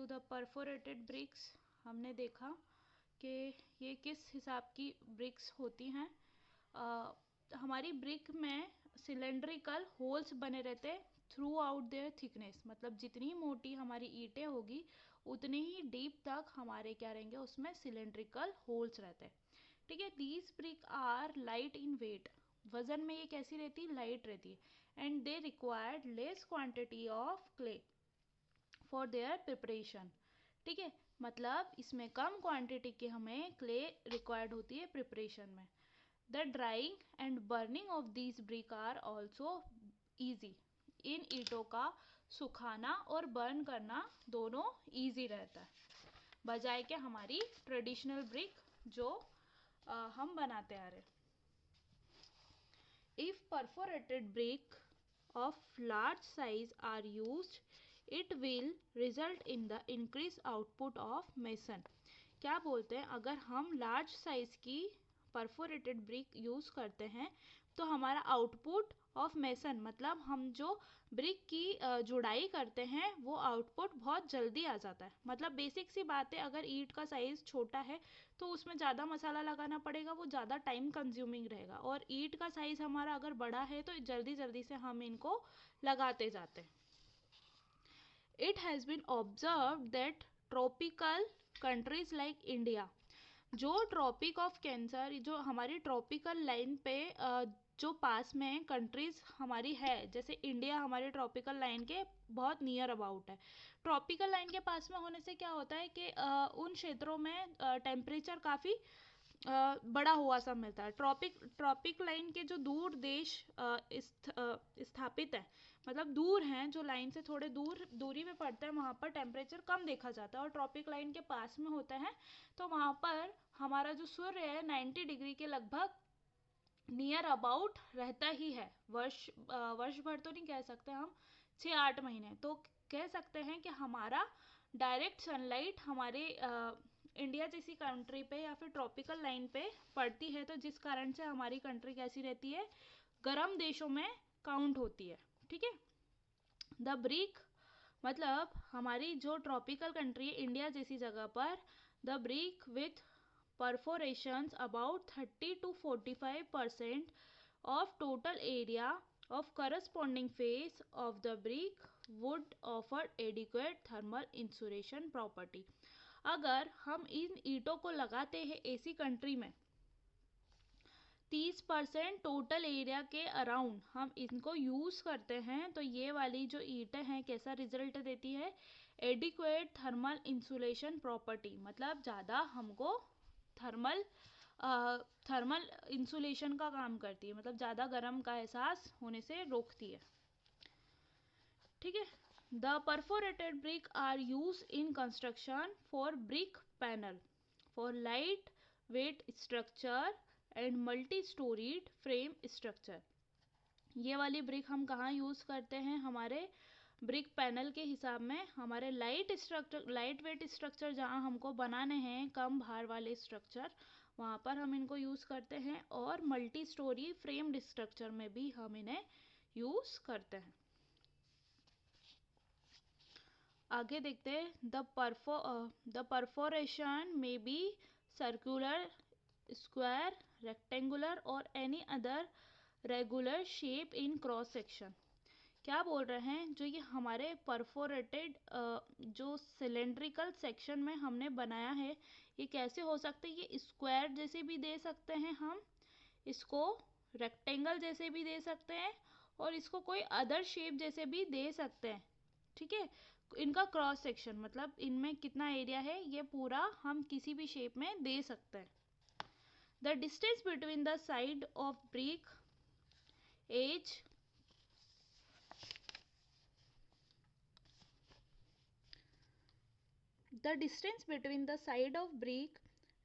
To the perforated BRICS. हमने देखा कि ये किस हिसाब की ब्रिक्स होती हैं। हमारी ब्रिक में सिलेंड्रिकल होल्स बने रहते हैं थ्रू आउट देयर थिकनेस, मतलब जितनी मोटी हमारी ईंटें होगी उतनी ही डीप तक हमारे क्या रहेंगे, उसमें सिलेंड्रिकल होल्स रहते हैं। ठीक है, these brick are light in weight, वजन में ये कैसी रहती है, लाइट रहती है। And they required less quantity of clay for their preparation. ठीक है, मतलब इसमें कम क्वांटिटी के हमें क्ले रिक्वायर्ड होती है प्रिपरेशन में। The drying and burning of these brick are also easy, इन ईंटों का सुखाना और बर्न करना दोनों ईजी रहता है, बजाय के हमारी ट्रेडिशनल ब्रिक जो हम बनाते आ रहे। If perforated brick of large size are used, it will result in the increased output of mason। क्या बोलते हैं, अगर हम लार्ज साइज की परफोरेटेड ब्रिक यूज़ करते हैं तो हमारा आउटपुट ऑफ मेसन, मतलब हम जो ब्रिक की जुड़ाई करते हैं वो आउटपुट बहुत जल्दी आ जाता है। मतलब बेसिक सी बात है, अगर ईंट का साइज़ छोटा है तो उसमें ज़्यादा मसाला लगाना पड़ेगा, वो ज़्यादा टाइम कंज्यूमिंग रहेगा। और ईंट का साइज़ हमारा अगर बड़ा है तो जल्दी जल्दी से हम इनको लगाते जाते हैं। It has been observed that tropical countries like India, जो ट्रॉपिक ऑफ कैंसर, जो हमारी ट्रॉपिकल लाइन पे जो पास में कंट्रीज हमारी है, जैसे इंडिया हमारी ट्रॉपिकल लाइन के बहुत नियर अबाउट है। ट्रॉपिकल लाइन के पास में होने से क्या होता है कि उन क्षेत्रों में टेम्परेचर काफ़ी बड़ा हुआ सा मिलता है। ट्रॉपिक लाइन के जो दूर देश स्थापित है, मतलब दूर हैं, जो लाइन से थोड़े दूरी में पड़ते हैं, वहाँ पर टेम्परेचर कम देखा जाता है। और ट्रॉपिक लाइन के पास में होता है तो वहाँ पर हमारा जो सूर्य है 90 डिग्री के लगभग नियर अबाउट रहता ही है। वर्ष भर तो नहीं कह सकते हम, 6-8 महीने तो कह सकते हैं कि हमारा डायरेक्ट सनलाइट हमारे इंडिया जैसी कंट्री पे या फिर ट्रॉपिकल लाइन पे पड़ती है, तो जिस कारण से हमारी कंट्री कैसी रहती है, गर्म देशों में काउंट होती है। ठीक है, द ब्रिक, मतलब हमारी जो ट्रॉपिकल कंट्री है इंडिया जैसी जगह पर, the brick with perforations about 30 to 45% of total area of corresponding face of the brick would offer adequate thermal insulation property। अगर हम इन ईंटों को लगाते हैं ऐसी कंट्री में 30% टोटल एरिया के अराउंड हम इनको यूज़ करते हैं, तो ये वाली जो ईंटें हैं कैसा रिजल्ट देती है, एडिक्वेट थर्मल इंसुलेशन प्रॉपर्टी, मतलब ज़्यादा हमको थर्मल इंसुलेशन का काम करती है, मतलब ज़्यादा गर्म का एहसास होने से रोकती है। ठीक है, the perforated brick are use in construction for brick panel, for light weight structure and multi storeyed frame structure. ये वाली ब्रिक हम कहाँ यूज़ करते हैं, हमारे ब्रिक पैनल के हिसाब में, हमारे लाइट वेट स्ट्रक्चर जहाँ हमको बनाने हैं, कम भार वाले स्ट्रक्चर, वहाँ पर हम इनको यूज़ करते हैं। और मल्टी स्टोरी फ्रेम्ड स्ट्रक्चर में भी हम इन्हें यूज़ करते हैं। आगे देखते हैं, द परफोरेशन में बी सर्कुलर, स्क्वायर, रेक्टेंगुलर और any other regular shape in cross section. क्या बोल रहे हैं, जो ये हमारे परफोरेटेड जो सिलेंड्रिकल सेक्शन में हमने बनाया है, ये कैसे हो सकते हैं, ये स्क्वायर जैसे भी दे सकते हैं हम इसको, रेक्टेंगल जैसे भी दे सकते हैं, और इसको कोई अदर शेप जैसे भी दे सकते हैं। ठीक है, इनका क्रॉस सेक्शन मतलब इनमें कितना एरिया है, ये पूरा हम किसी भी शेप में दे सकते हैं। The distance between the side of brick edge, the distance between the side of brick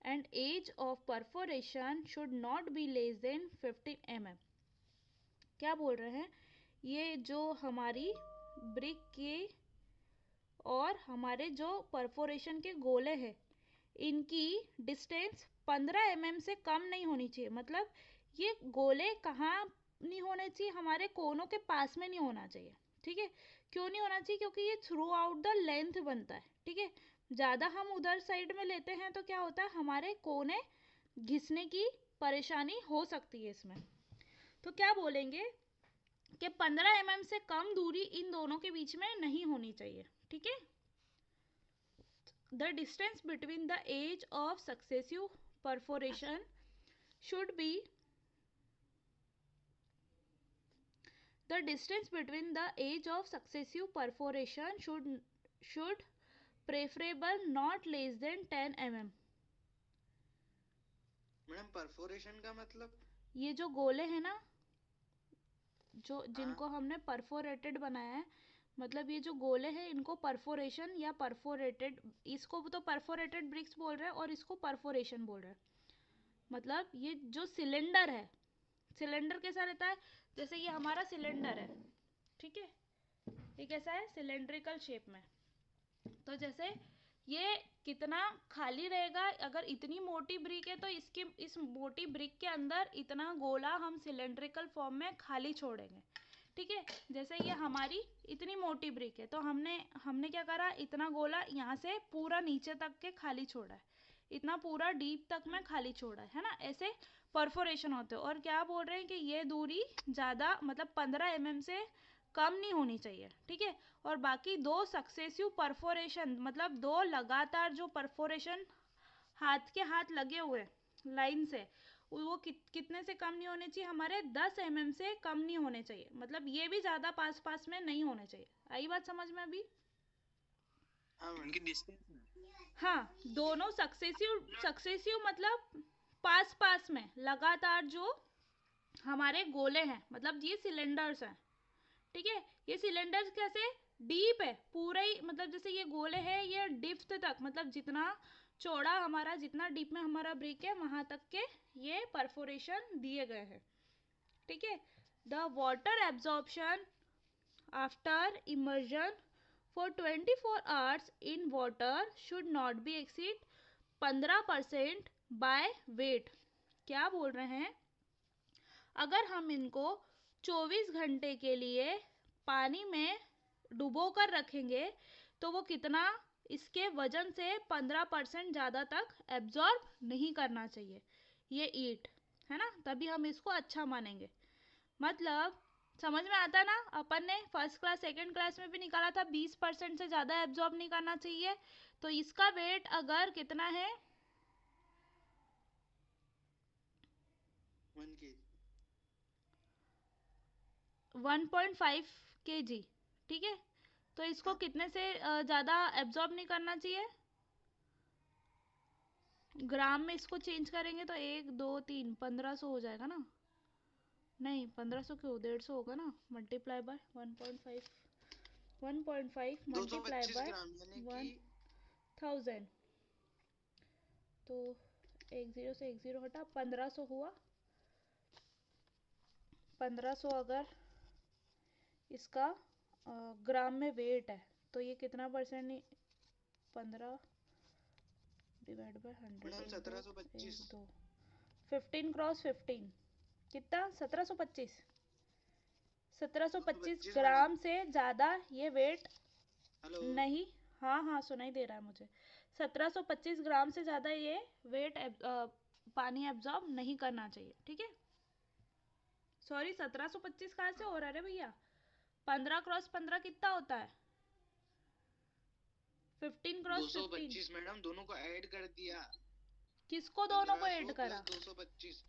and edge of perforation should not be less than 15 mm। क्या बोल रहे हैं, ये जो हमारी ब्रिक के और हमारे जो परफोरेशन के गोले हैं, इनकी डिस्टेंस 15 mm से कम नहीं होनी चाहिए। मतलब ये गोले कहाँ नहीं होने चाहिए, हमारे कोनों के पास में नहीं होना चाहिए। ठीक है, क्यों नहीं होना चाहिए? क्योंकि ये थ्रू आउट द लेंथ बनता है। ठीक है, ज़्यादा हम उधर साइड में लेते हैं तो क्या होता है, हमारे कोने घिसने की परेशानी हो सकती है इसमें। तो क्या बोलेंगे कि 15 mm से कम दूरी इन दोनों के बीच में नहीं होनी चाहिए। ठीक है, the distance between the edge of successive perforation should be the distance between the age of successive perforation should preferable not less than 10 mm। Madam perforation का मतलब? ये जो गोले हैं ना, जो हाँ जिनको हमने परफोरेटेड बनाया है, मतलब ये जो गोले हैं इनको परफोरेशन या परफोरेटेड, इसको तो परफोरेटेड ब्रिक्स बोल रहे हैं और इसको परफोरेशन बोल रहे हैं। मतलब ये जो सिलेंडर है, सिलेंडर कैसा रहता है, जैसे ये हमारा सिलेंडर है, ठीक है, ये कैसा है, सिलेंड्रिकल शेप में। तो जैसे ये कितना खाली रहेगा, अगर इतनी मोटी ब्रिक है तो इसकी इस मोटी ब्रिक के अंदर इतना गोला हम सिलेंड्रिकल फॉर्म में खाली छोड़ेंगे। ठीक है, जैसे ये हमारी इतनी मोटी ब्रिक है तो हमने हमने क्या करा, इतना गोला यहाँ से पूरा नीचे तक के खाली छोड़ा है, इतना पूरा डीप तक में खाली छोड़ा है ना, ऐसे परफोरेशन होते हैं। और क्या बोल रहे हैं कि ये दूरी ज़्यादा मतलब 15 mm से कम नहीं होनी चाहिए। ठीक है, और बाकी दो सक्सेसिव परफोरेशन मतलब दो लगातार जो परफोरेशन हाथ के हाथ लगे हुए लाइन से, वो कितने से कम नहीं होने चाहिए, हमारे 10 mm से कम नहीं होने चाहिए। मतलब ये भी ज़्यादा पास पास में नहीं होने चाहिए। आई बात समझ में अभी? हाँ, उनकी डिस्टेंस। हाँ, दोनों सक्सेसिव सक्सेसिव मतलब पास पास में लगातार जो हमारे गोले हैं, मतलब ये सिलेंडर्स हैं। ठीक है, ये सिलेंडर कैसे डीप है पूरा ही, मतलब जैसे ये गोले हैं ये डिप्थ तक, मतलब जितना चौड़ा हमारा, जितना डीप में हमारा ब्रिक है वहां तक के ये परफोरेशन दिए गए हैं। ठीक है, the water absorption after immersion for 24 hours in water should not be exceed 15% by weight. क्या बोल रहे हैं, अगर हम इनको 24 घंटे के लिए पानी में डुबो कर रखेंगे तो वो कितना, इसके वजन से 15% ज़्यादा तक एब्जॉर्ब नहीं करना चाहिए ये ईट, है ना, तभी हम इसको अच्छा मानेंगे। मतलब समझ में आता ना, अपन ने फर्स्ट क्लास सेकंड क्लास में भी निकाला था 20% से ज़्यादा एब्जॉर्ब नहीं करना चाहिए। तो इसका वेट अगर कितना है, 1 kg। 1.5 kg। ठीक है, तो इसको हाँ, कितने से ज़्यादा एब्जॉर्ब नहीं करना चाहिए, ग्राम में इसको चेंज करेंगे तो 1 2 3 1500 हो जाएगा ना, नहीं 1500 क्यों, 150 होगा ना, मल्टीप्लाई बाय 1.5, 1.5 मल्टीप्लाई 225 बाय ग्राम यानी कि 1000, तो एक जीरो से एक जीरो हटा, 1500 हुआ। 1500 अगर इसका ग्राम में वेट है तो ये कितना परसेंट, नहीं 15 डिवाइड बाय 100, मैडम एक दो, 1725। 15 क्रॉस 15 कितना, 1725। 1725 225 मैडम। ग्राम से ज़्यादा ये वेट हेलो। नहीं, हाँ हाँ सुनाई दे रहा है मुझे, 1725 ग्राम से ज़्यादा ये वेट पानी एब्जॉर्ब नहीं करना चाहिए। ठीक है, सॉरी 1725 कहाँ से हो रहा है भैया, 15 क्रॉस 15 कितना होता है, 15 क्रॉस 15। 225 मैडम, दोनों को ऐड कर दिया। किसको दोनों को 1500 ऐड प्लस करा, 225।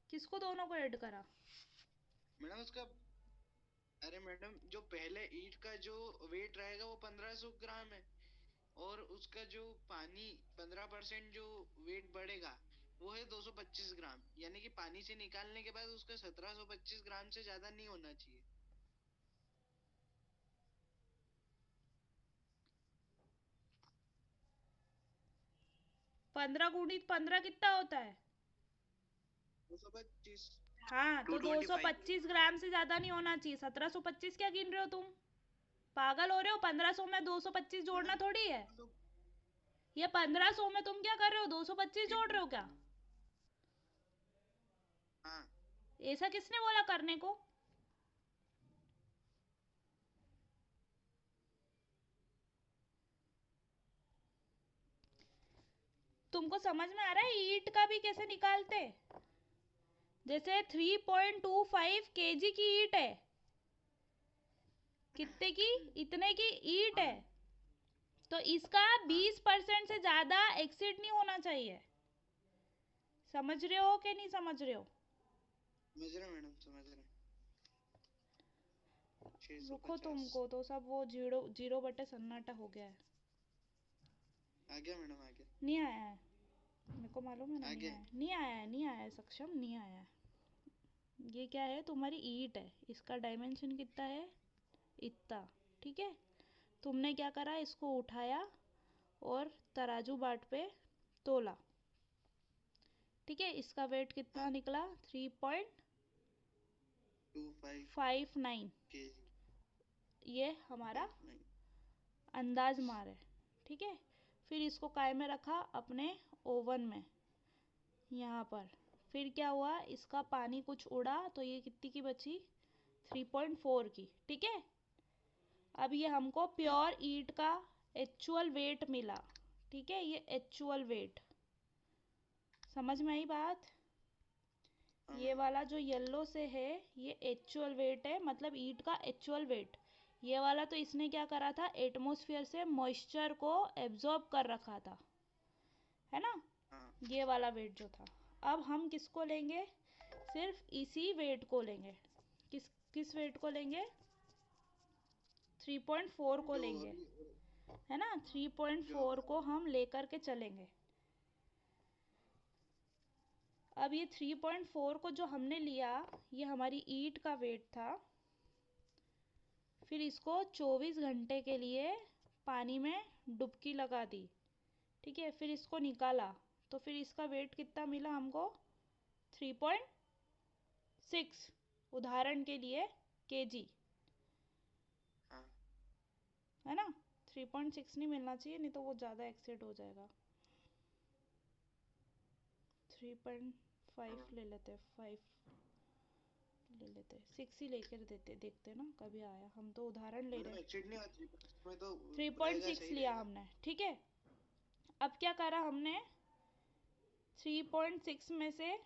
किसको दोनों को ऐड करा? मैडम उसका, अरे मैडम जो पहले ईट का जो वेट रहेगा वो 1500 ग्राम है, और उसका जो पानी 15% जो वेट बढ़ेगा वो है 225 ग्राम, यानी कि पानी से निकालने के बाद उसका 1725 ग्राम से ज्यादा नहीं होना चाहिए। 15 गुणित 15 कितना होता है, 225। हाँ तो 225। 225 ग्राम से ज्यादा नहीं होना चाहिए। 1725 क्या गिन रहे हो तुम, पागल हो रहे हो, 1500 में 225 जोड़ना मैडम थोड़ी है, तो ये 1500 में तुम क्या कर रहे हो, 225 जोड़ रहे हो क्या, हाँ, ऐसा किसने बोला करने को? तुमको समझ में आ रहा है ईट का भी कैसे निकालते? जैसे 3.25 kg की ईट है, कितने की? इतने की ईट है, तो इसका 20% से ज्यादा एक्सीड नहीं होना चाहिए। समझ रहे हो कि नहीं समझ रहे हो? समझ रहे मैडम, समझ रहे। रुको, 650। तुमको तो सब वो जीरो जीरो बटे सन्नाटा हो गया है। आ गया मैडम, आ गया। नहीं आया है, मेरे को मालूम है ना, आ नहीं गया। आया, नहीं आया है, नहीं आया है सक्षम, नहीं आया है। ये क्या है? तुम्हारी ईट है, इसका डायमेंशन कितना है? इतना। ठीक है, तुमने क्या करा, इसको उठाया और तराजू बाट पे तोला। ठीक है, इसका वेट कितना हाँ, निकला? 3.59 kg। ये हमारा 59। अंदाज मार है। ठीक है, फिर इसको काय में रखा? अपने ओवन में, यहाँ पर। फिर क्या हुआ, इसका पानी कुछ उड़ा तो ये कितनी की बची? 3.4 की। ठीक है, अब ये हमको हाँ, प्योर ईट का एक्चुअल वेट मिला। ठीक है, ये एक्चुअल वेट, समझ में आई बात? हाँ ये मैडम। वाला जो येलो से है ये एक्चुअल वेट है, मतलब ईट का एक्चुअल वेट। ये वाला तो इसने क्या करा था, एटमॉस्फेयर से मॉइस्चर को एब्जॉर्ब कर रखा था, है ना? हाँ, ये वाला वेट जो था। अब हम किसको लेंगे? सिर्फ इसी वेट को लेंगे। किस किस वेट को लेंगे? 3.4 को जो लेंगे, अभी है ना? जो 3.4 को हम लेकर के चलेंगे। अब ये 3.4 को जो हमने लिया, ये हमारी ईट का वेट था। फिर इसको 24 घंटे के लिए पानी में डुबकी लगा दी। ठीक है, फिर इसको निकाला, तो फिर इसका वेट कितना मिला हमको? 3.6, उदाहरण के लिए केजी, हाँ, है ना? 3.6 नहीं मिलना चाहिए, नहीं तो वो ज़्यादा एक्सेड हो जाएगा। 3.5 हाँ ले लेते, 5 ले लेते, 6 ही लेकर देते, देखते ना कभी आया, हम तो उदाहरण ले मैडम, रहे। एक्सीड नहीं होती इसमें तो रहेगा, 3.6 सही लिया रहेगा। हमने। ठीक है, अब क्या करा हमने? 3.6 में से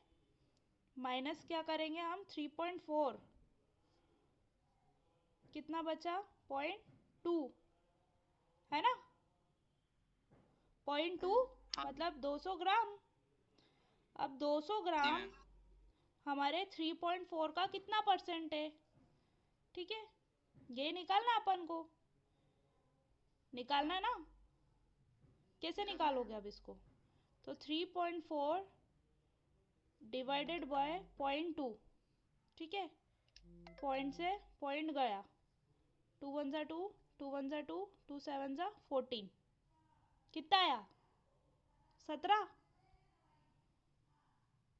माइनस क्या करेंगे हम? 3.4, कितना बचा? 0.2, है ना? 0.2 हाँ मतलब 200 ग्राम। अब 200 जी ग्राम मैम। हमारे 3.4 का कितना परसेंट है? ठीक है, ये निकालना अपन को, निकालना है ना? कैसे निकालना है निकालोगे मैडम। अब इसको? तो 3.4 डिवाइडेड बाय 0.2। ठीक है, पॉइंट से पॉइंट गया, 2 वन ज़ा 2, 2 वन ज़ा 2, 2 7 ज़ा 14, कितना आया? 17,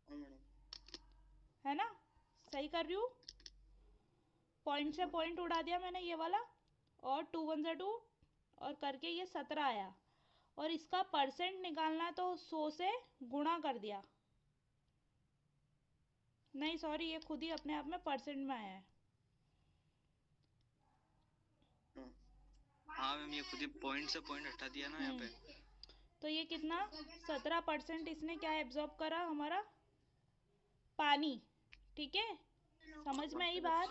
हाँ मैडम। है ना? सही कर रही हूँ? पॉइंट यस से मैडम। पॉइंट उड़ा दिया मैंने ये वाला, और 2 वन ज़ा 2, और करके ये 17 आया। और इसका परसेंट निकालना है तो 100 से गुणा कर दिया। नहीं सॉरी, ये खुद ही अपने आप में परसेंट में आया है। हाँ, हाँ मैम, ये खुद ही पॉइंट से पॉइंट हटा दिया ना यहाँ पे। तो ये कितना? 17% इसने क्या एब्जॉर्ब करा हमारा? पानी। ठीक है, समझ में आई बात?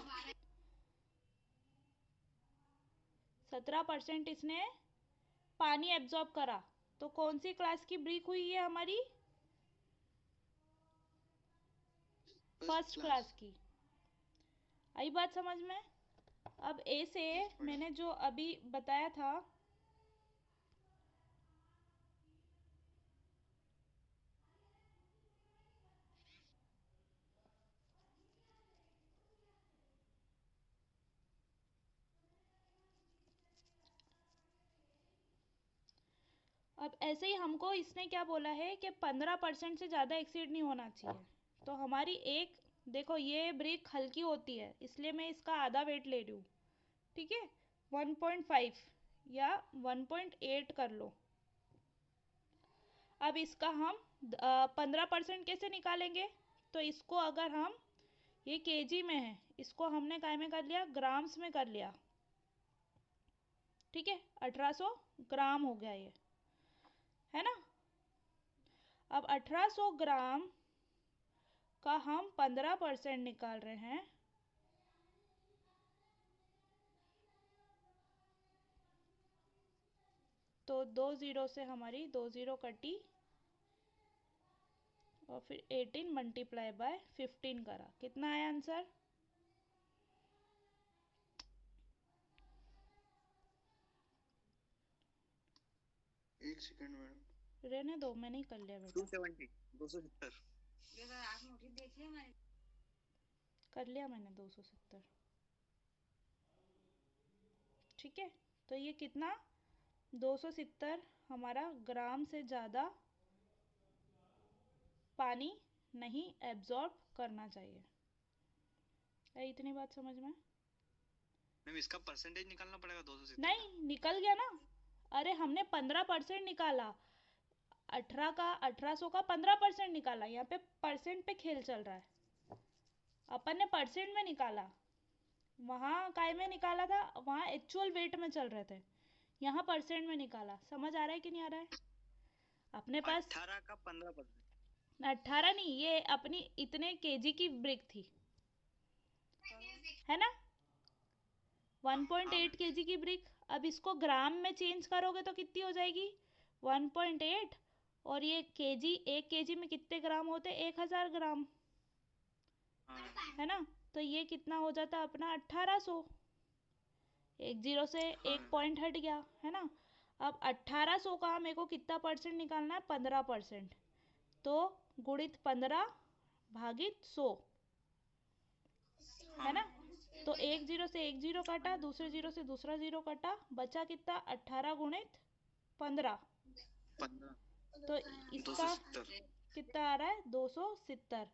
17% इसने पानी एब्जॉर्ब करा। तो कौन सी क्लास की ब्रिक हुई है हमारी? First first class. क्लास की। आई बात समझ में? अब ए से यस मैडम। मैंने जो अभी बताया था, अब ऐसे ही हमको इसने क्या बोला है कि 15% से ज़्यादा एक्सीड नहीं होना चाहिए। तो हमारी एक, देखो ये ब्रिक हल्की होती है इसलिए मैं इसका आधा वेट ले रही हूँ। ठीक है, 1.5 या 1.8 कर लो। अब इसका हम 15% कैसे निकालेंगे? तो इसको अगर हम, ये केजी में है, इसको हमने काय में कर लिया? ग्राम्स में कर लिया। ठीक है, 1800 ग्राम हो गया ये, है ना? अब 1800 ग्राम का हम 15% निकाल रहे हैं, तो 2 जीरो से हमारी 2 जीरो कटी और फिर 18 मल्टीप्लाई बाय 15 करा, कितना आया आंसर? एक सेकंड मैडम, रहने दो, मैंने ही कर लिया बेटा। 270, 270 कर लिया मैंने 270। ठीक है, तो ये कितना 270 हमारा ग्राम से ज़्यादा पानी नहीं एब्जॉर्ब करना चाहिए। है इतनी बात समझ में? मैम इसका परसेंटेज निकालना पड़ेगा 270 नहीं, निकल गया ना। अरे हमने 15% निकाला, 1800 का 15% निकाला। यहाँ पे परसेंट पे खेल चल रहा है, अपन ने परसेंट में निकाला, वहाँ काय में निकाला था, वहाँ एक्चुअल वेट में चल रहे थे, यहाँ परसेंट में निकाला। समझ आ रहा है कि नहीं आ रहा है? अपने पास 18 का 15%, 18 नहीं, ये अपनी इतने केजी की ब्रिक थी, है ना, 1.8 केजी की ब्रिक। अब इसको ग्राम में चेंज करोगे तो कितनी हो जाएगी? 1.8, और ये केजी, 1 केजी में कितने ग्राम होते? 1000 ग्राम, है ना। तो ये कितना हो जाता अपना? 1800। एक जीरो से एक पॉइंट हट गया, है ना। अब 1800 का मेरे को कितना परसेंट निकालना है? 15%। तो गुणित 15 भागित 100, है ना। तो एक जीरो से एक जीरो काटा, दूसरे जीरो से दूसरा जीरो काटा, बचा कितना? 18 गुणित 15। तो इसका कितना आ रहा है? 270।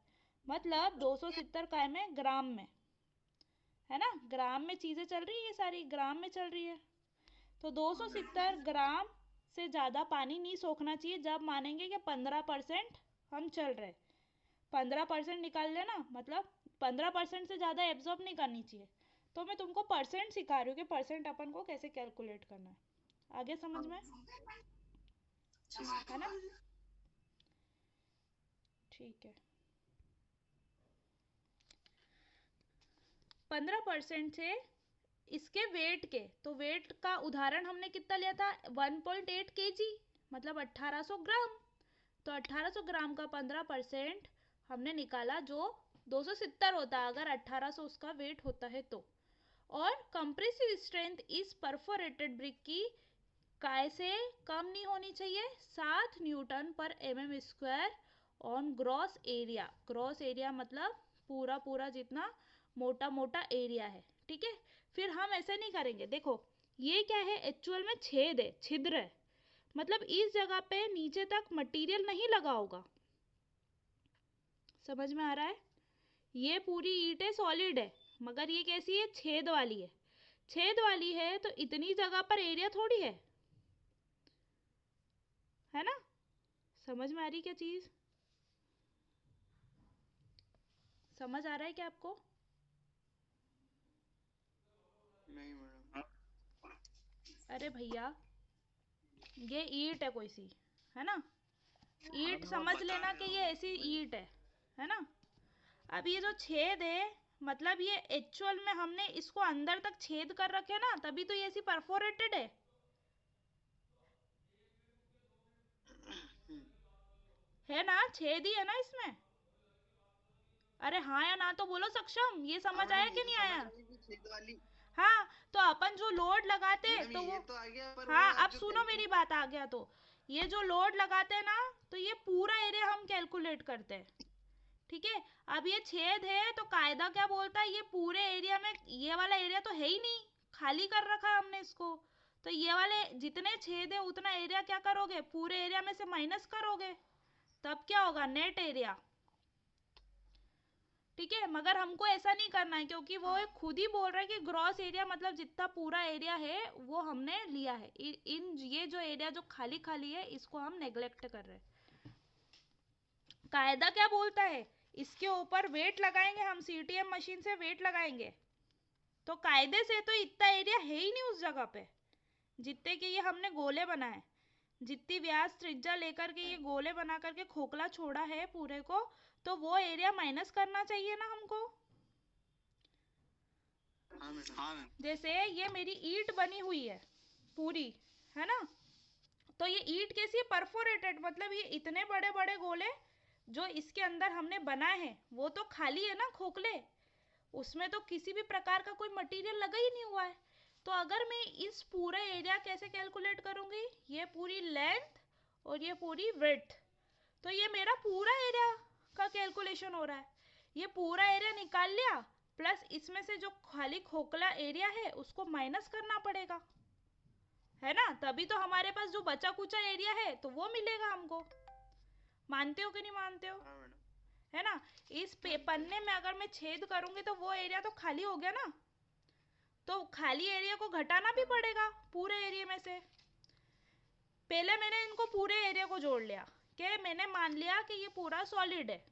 मतलब 270 काय में? ग्राम में, है ना। ग्राम में चीजें चल रही है, ये सारी ग्राम में चल रही है। तो 270 ग्राम से ज़्यादा पानी नहीं सोखना चाहिए जब मानेंगे कि 15% हम चल रहे। 15% निकाल लेना, मतलब 15% से ज़्यादा एब्जॉर्ब नहीं करनी चाहिए। तो मैं तुमको परसेंट सिखा रही हूँ कि परसेंट अपन को कैसे कैलकुलेट करना है। आगे समझ में? है ना। ठीक है, 15% से इसके वेट के, तो वेट का उदाहरण हमने कितना लिया था? 1.8 केजी, मतलब 1800 ग्राम। तो 1800 ग्राम का 15% हमने निकाला, जो 270 होता है अगर 1800 उसका वेट होता है तो। और कंप्रेसिव स्ट्रेंथ इस परफोरेटेड ब्रिक की काय से कम नहीं होनी चाहिए, 7 न्यूटन पर mm square on gross area. Gross area मतलब पूरा पूरा जितना मोटा मोटा एरिया है, ठीक है। फिर हम ऐसे नहीं करेंगे, देखो ये क्या है? एक्चुअल में छेद है, छिद्र है, मतलब इस जगह पे नीचे तक मटेरियल नहीं लगा होगा। समझ में आ रहा है? ये पूरी ईंट है, सॉलिड है, मगर ये कैसी है? छेद वाली है। छेद वाली है तो इतनी जगह पर एरिया थोड़ी है ना। समझ में आ रही क्या चीज? समझ आ रहा है क्या आपको? नहीं मैडम। अरे भैया, ये ईंट है कोई सी, है ना। ईंट समझ लेना कि ये ऐसी ईंट है ना। अब ये जो छेद है, मतलब ये एक्चुअल में हमने इसको अंदर तक छेद कर रखे ना, तभी तो ये ऐसी परफोरेटेड है ना। छेद ही है ना इसमें। अरे हाँ या ना तो बोलो सक्षम, ये समझ आया कि नहीं आया? छेद वाली। हाँ, तो अपन जो लोड लगाते हैं तो वो तो आ गया, पर हाँ, वो अब सुनो मेरी बात, आ गया तो ये जो लोड लगाते हैं ना, तो ये पूरा एरिया हम कैलकुलेट करते हैं, ठीक है। अब ये छेद है तो कायदा क्या बोलता है? ये पूरे एरिया में, ये वाला एरिया तो है ही नहीं, खाली कर रखा है हमने इसको। तो ये वाले जितने छेद है उतना एरिया क्या करोगे? पूरे एरिया में से माइनस करोगे, तब क्या होगा? नेट एरिया, ठीक है। मगर हमको ऐसा नहीं करना है, क्योंकि वो खुद ही बोल रहा है कि ग्रॉस एरिया मतलब जितना पूरा एरिया है वो हमने लिया है। इन ये जो एरिया जो खाली खाली है इसको हम नेग्लेक्ट कर रहे हैं। कायदा क्या बोलता है? इसके ऊपर वेट लगाएंगे हम, सीटीएम मशीन से वेट लगाएंगे, तो कायदे से तो इतना एरिया है ही नहीं उस जगह पे जितने के ये हमने गोले बनाए। जितनी व्यास त्रिज्या लेकर के ये गोले बना करके खोखला छोड़ा है पूरे को, तो वो एरिया माइनस करना चाहिए ना हमको। हाँ मैम। जैसे ये मेरी ईंट बनी हुई है पूरी, है ना, तो ये ईंट कैसी है, परफोरेटेड, मतलब ये इतने बड़े बड़े गोले जो इसके अंदर हमने बनाए हैं वो तो खाली है ना, खोखले, उसमें तो किसी भी प्रकार का कोई मटेरियल लगा ही नहीं हुआ है। तो अगर मैं इस पूरे एरिया कैसे कैलकुलेट करूंगी, ये पूरी लेंथ और ये पूरी विड्थ, तो ये मेरा पूरा एरिया का कैलकुलेशन हो रहा है। ये पूरा एरिया निकाल लिया, प्लस इसमें से जो खाली खोखला एरिया है उसको माइनस करना पड़ेगा, है ना, तभी तो हमारे पास जो बचा कुचा एरिया है तो वो मिलेगा हमको। मानते हो कि नहीं मानते हो? हाँ मैडम। है ना। इस पन्ने में अगर मैं छेद करूंगी तो वो एरिया तो खाली हो गया ना, तो खाली एरिया को घटाना भी पड़ेगा पूरे एरिया में से। पहले मैंने इनको पूरे एरिया को जोड़ लिया, कि मैंने मान लिया कि ये पूरा सॉलिड है,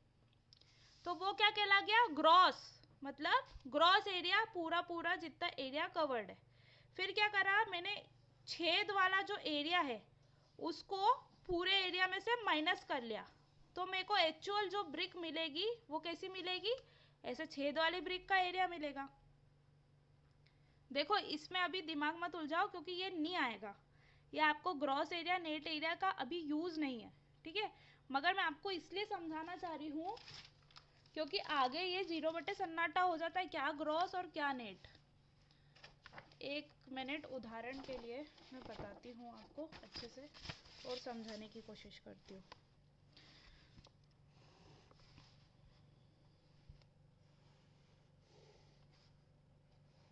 तो वो क्या कहला गया, ग्रॉस, मतलब ग्रॉस एरिया, पूरा पूरा जितना एरिया कवर्ड है। फिर क्या करा मैंने, छेद वाला जो एरिया है उसको पूरे एरिया में से माइनस कर लिया, तो मेरे को एक्चुअल जो ब्रिक मिलेगी वो कैसी मिलेगी, ऐसे छेद वाली ब्रिक का एरिया मिलेगा। देखो इसमें अभी दिमाग मत उलझाओ, क्योंकि ये नहीं आएगा, ये आपको ग्रॉस एरिया नेट एरिया का अभी यूज नहीं है, ठीक है। मगर मैं आपको इसलिए समझाना चाह रही हूँ क्योंकि आगे ये 0/सन्नाटा हो जाता है, क्या ग्रॉस और क्या नेट। एक मिनट, उदाहरण के लिए मैं बताती हूँ आपको अच्छे से और समझाने की कोशिश करती हूँ।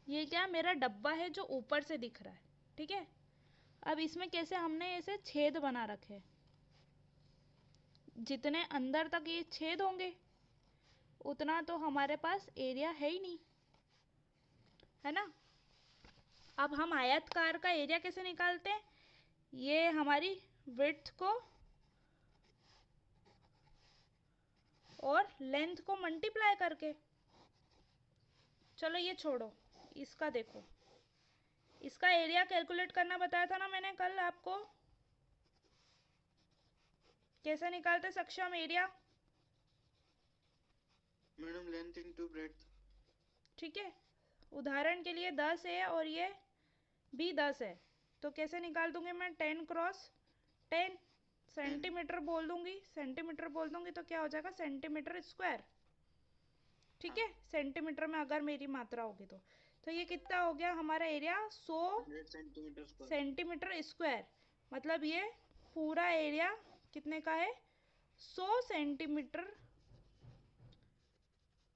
ये क्या मेरा डब्बा है जो ऊपर से दिख रहा है, ठीक है। अब इसमें कैसे हमने ऐसे छेद बना रखे हैं, जितने अंदर तक ये छेद होंगे उतना तो हमारे पास एरिया है ही नहीं, है ना। अब हम आयतकार का एरिया कैसे निकालते हैं, ये हमारी विड्थ को और लेंथ को मल्टीप्लाई करके। चलो ये छोड़ो, इसका देखो, इसका एरिया कैलकुलेट करना बताया था ना मैंने कल आपको, कैसे निकालते सक्षम area, madam length into breadth. ठीक है। उदाहरण के लिए 10 है और ये भी 10 है, तो कैसे निकाल दूंगी मैं, 10 × 10 सेंटीमीटर बोल दूंगी, सेंटीमीटर बोल दूंगी तो क्या हो जाएगा, सेंटीमीटर स्क्वायर, ठीक है। सेंटीमीटर में अगर मेरी मात्रा होगी तो ये कितना हो गया हमारा एरिया, 100 सेंटीमीटर स्क्वायर, मतलब ये पूरा एरिया कितने का है, 100 सेंटीमीटर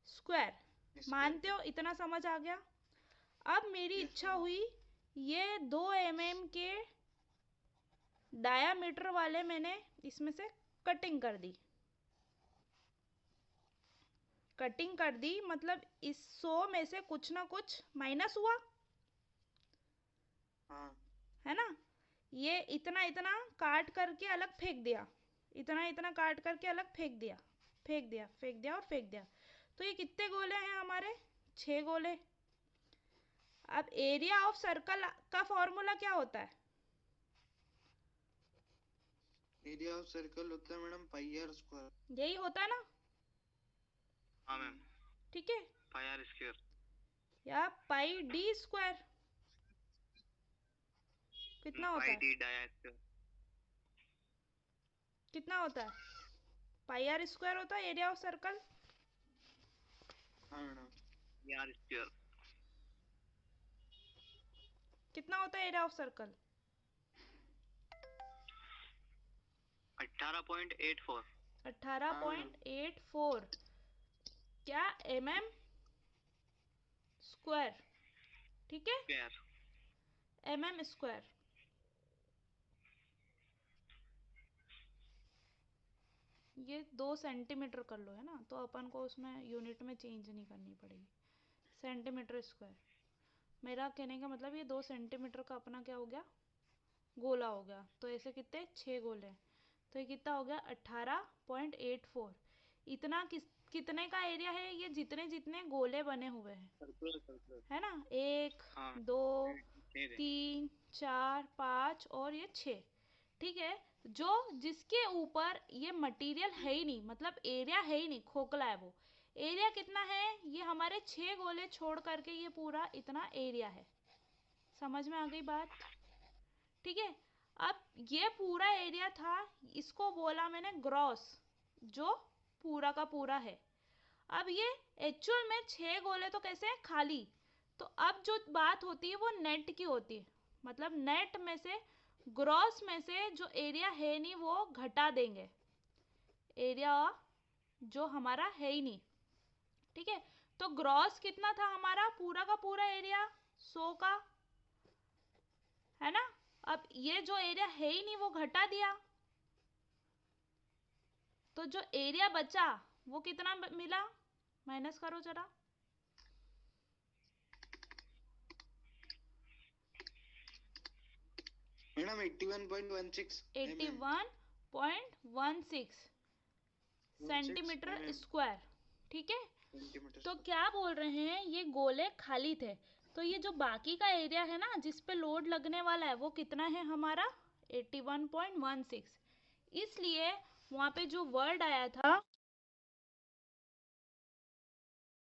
स्क्वायर। मानते हो, इतना समझ आ गया। अब मेरी इच्छा हुई, ये 2 mm के डायामीटर वाले मैंने इसमें से कटिंग कर दी, कटिंग कर दी, मतलब इस 100 में से कुछ ना कुछ माइनस हुआ, हाँ। है ना। ये इतना इतना काट करके अलग फेंक दिया, इतना इतना काट करके अलग फेंक दिया, फेंक दिया, फेंक दिया और फेंक दिया, तो ये कितने गोले हैं हमारे, 6 गोले। अब एरिया ऑफ सर्कल का फॉर्मूला क्या होता है, एरिया ऑफ सर्कल होता है मैडम पाई आर स्क्वायर। यही होता है ना। हाँ मैम। ठीक है, पाई आर स्क्वायर या पाई डी स्क्वायर, कितना होता है, कितना होता है, पाई आर स्क्वायर होता है एरिया ऑफ सर्कल। हाँ मैडम, आर स्क्वायर कितना होता है एरिया ऑफ सर्कल, 18.84। 18.84 क्या, mm स्क्वायर, ठीक है, mm स्क्वायर। ये 2 सेंटीमीटर कर लो, है ना, तो अपन को उसमें यूनिट में चेंज नहीं करनी पड़ेगी, सेंटीमीटर स्क्वायर। मेरा कहने का मतलब ये 2 सेंटीमीटर का अपना क्या हो गया, गोला हो गया, तो ऐसे कितने 6 गोले, तो ये कितना हो गया 18.84। इतना कितने का एरिया है, ये जितने जितने गोले बने हुए हैं, है ना, 1 2 3 4 5 और ये 6, ठीक है, जो जिसके ऊपर ये मटेरियल है ही नहीं, मतलब एरिया है ही नहीं, खोखला है वो। एरिया कितना है, ये हमारे 6 गोले छोड़ करके ये पूरा इतना एरिया है। समझ में आ गई बात? ठीक है, अब ये पूरा एरिया था, इसको बोला मैंने ग्रॉस, जो पूरा का पूरा है। अब ये एक्चुअल में 6 गोले तो कैसे हैं, खाली। तो अब जो बात होती है वो नेट की होती है, मतलब नेट में से, ग्रॉस में से जो एरिया है नहीं वो घटा देंगे, एरिया जो हमारा है ही नहीं। ठीक है, तो ग्रॉस कितना था हमारा, पूरा का पूरा एरिया 100 का, है ना। अब ये जो एरिया है ही नहीं वो घटा दिया, तो जो एरिया बचा वो कितना मिला, माइनस करो जरा। Madam 81.16 81.16 centimetre square. ठीक है, तो क्या बोल रहे हैं, ये गोले खाली थे, तो ये जो बाकी का एरिया है ना जिस पे लोड लगने वाला है वो कितना है हमारा, 81.16। इसलिए वहाँ पे जो वर्ड आया था